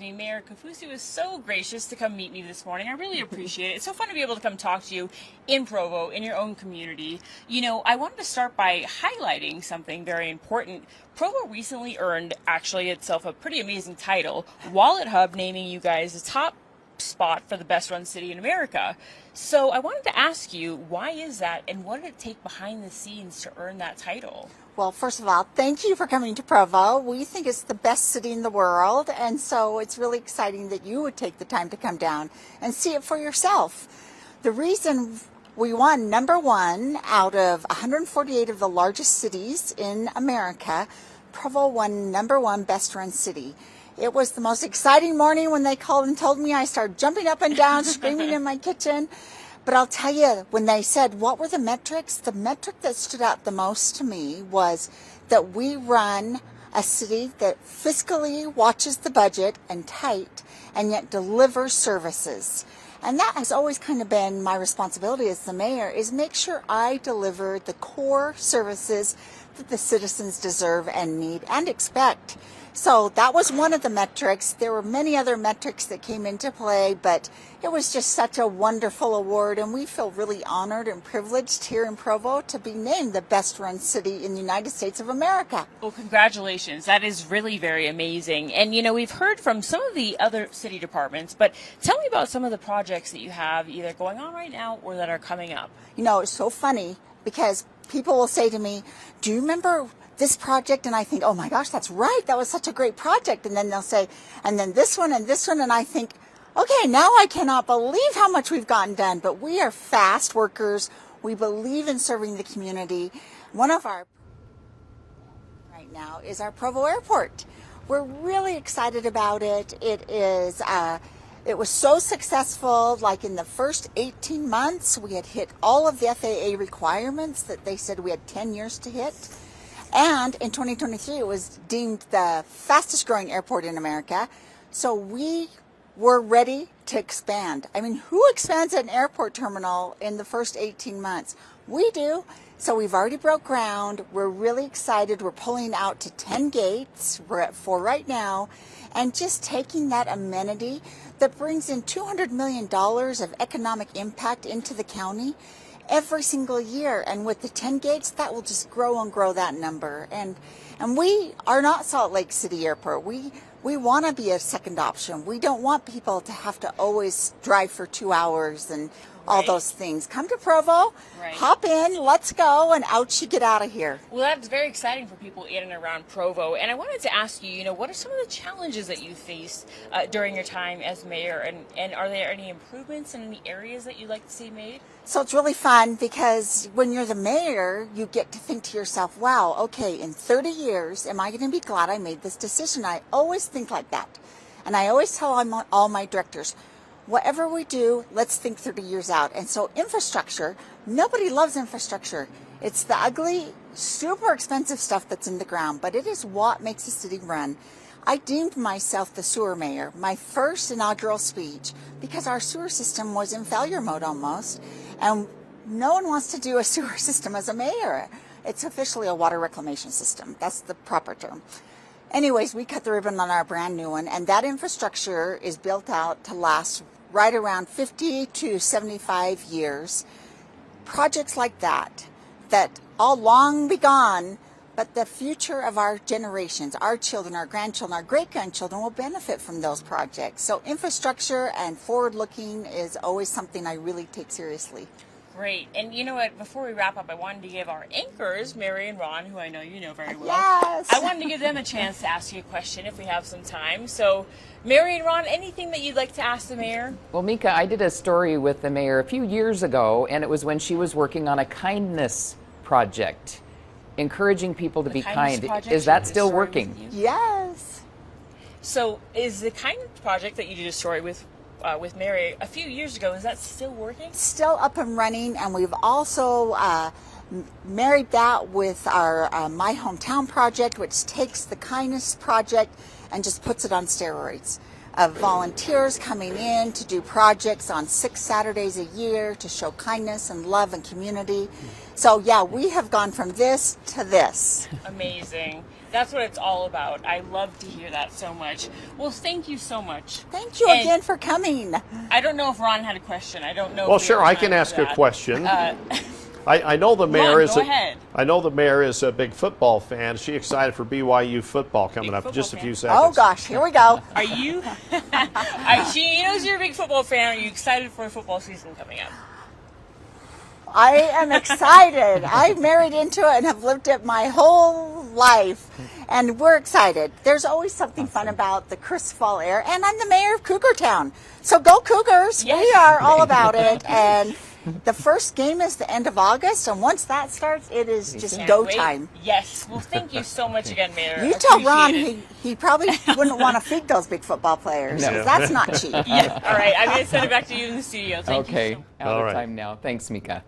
Mayor Kaufusi was so gracious to come meet me this morning. I really appreciate it. It's so fun to be able to come talk to you in Provo, in your own community. You know, I wanted to start by highlighting something very important. Provo recently earned, actually itself, a pretty amazing title, Wallet Hub naming you guys the top spot for the best run city in America. So I wanted to ask you, why is that, and what did it take behind the scenes to earn that title? Well, first of all, thank you for coming to Provo. We think it's the best city in the world, and so it's really exciting that you would take the time to come down and see it for yourself. The reason we won number one out of 148 of the largest cities in America, Provo won number one best run city. It was the most exciting morning when they called and told me. I started jumping up and down, screaming in my kitchen. But I'll tell you, when they said, what were the metrics? The metric that stood out the most to me was that we run a city that fiscally watches the budget and tight and yet delivers services. And that has always kind of been my responsibility as the mayor, is make sure I deliver the core services that the citizens deserve and need and expect. So that was one of the metrics. There were many other metrics that came into play, but it was just such a wonderful award, and we feel really honored and privileged here in Provo to be named the best run city in the United States of America. Well, congratulations. That is really very amazing. And, you know, we've heard from some of the other city departments, but tell me about some of the projects that you have either going on right now or that are coming up. You know, it's so funny because people will say to me, do you remember this project? And I think, oh my gosh, that's right. That was such a great project. And then they'll say, and then this one and this one. And I think, okay, now I cannot believe how much we've gotten done. But we are fast workers. We believe in serving the community. One of our right now is our Provo Airport. We're really excited about it. It was so successful, like in the first 18 months, we had hit all of the FAA requirements that they said we had 10 years to hit. And in 2023, it was deemed the fastest growing airport in America. So we were ready to expand. I mean, who expands an airport terminal in the first 18 months? We do. So we've already broke ground. We're really excited. We're pulling out to 10 gates. We're at 4 right now. And just taking that amenity that brings in $200 million of economic impact into the county every single year. And with the 10 gates, that will just grow and grow that number. And we are not Salt Lake City Airport. We want to be a second option. We don't want people to have to always drive for 2 hours and all those things. Come to Provo, hop in, let's go, and out you get out of here. Well, that's very exciting for people in and around Provo. And I wanted to ask you, you know, what are some of the challenges that you faced during your time as mayor? And are there any improvements in any areas that you'd like to see made? So it's really fun because when you're the mayor, you get to think to yourself, wow, okay, in 30 years, am I going to be glad I made this decision? I always think like that. And I always tell all my directors, whatever we do, let's think 30 years out. And so infrastructure, nobody loves infrastructure. It's the ugly, super expensive stuff that's in the ground, but it is what makes a city run. I deemed myself the sewer mayor, my first inaugural speech, because our sewer system was in failure mode almost. And no one wants to do a sewer system as a mayor. It's officially a water reclamation system. That's the proper term. Anyways, we cut the ribbon on our brand new one, and that infrastructure is built out to last right around 50 to 75 years. Projects like that all long be gone, but the future of our generations, our children, our grandchildren, our great-grandchildren will benefit from those projects. So infrastructure and forward-looking is always something I really take seriously. Great. And you know what, before we wrap up, I wanted to give our anchors, Mary and Ron, who I know you know very well. Yes. I wanted to give them a chance to ask you a question if we have some time. So, Mary and Ron, anything that you'd like to ask the mayor? Well, Mika, I did a story with the mayor a few years ago, and it was when she was working on a kindness project, encouraging people to be kind. Is that still working? Yes. So, is the kindness project that you did a story with Mary a few years ago, is that still working? Still up and running, and we've also married that with our My Hometown project, which takes the kindness project and just puts it on steroids. Of volunteers coming in to do projects on 6 Saturdays a year to show kindness and love and community. So yeah, we have gone from this to this. Amazing. That's what it's all about. I love to hear that so much. Well, thank you so much. Thank you again for coming. I don't know if Ron had a question. I don't know. Well, sure, I can ask a question. I know the mayor I know the mayor is a big football fan. Is she excited for BYU football coming up? Just a few seconds. Oh gosh, here we go. Are you? She knows you're a big football fan. Are you excited for football season coming up? I am excited. I married into it and have lived it my whole life. And we're excited. There's always something fun about the crisp fall air. And I'm the mayor of Cougar Town. So go Cougars. Yes. We are all about it. And the first game is the end of August. And once that starts, it is just go time. Yes. Well, thank you so much again, Mayor. You tell Ron he probably wouldn't want to feed those big football players. No. That's not cheap. Yeah. All right. I'm going to send it back to you in the studio. Thank you. Okay. Out of time now. Thanks, Mika.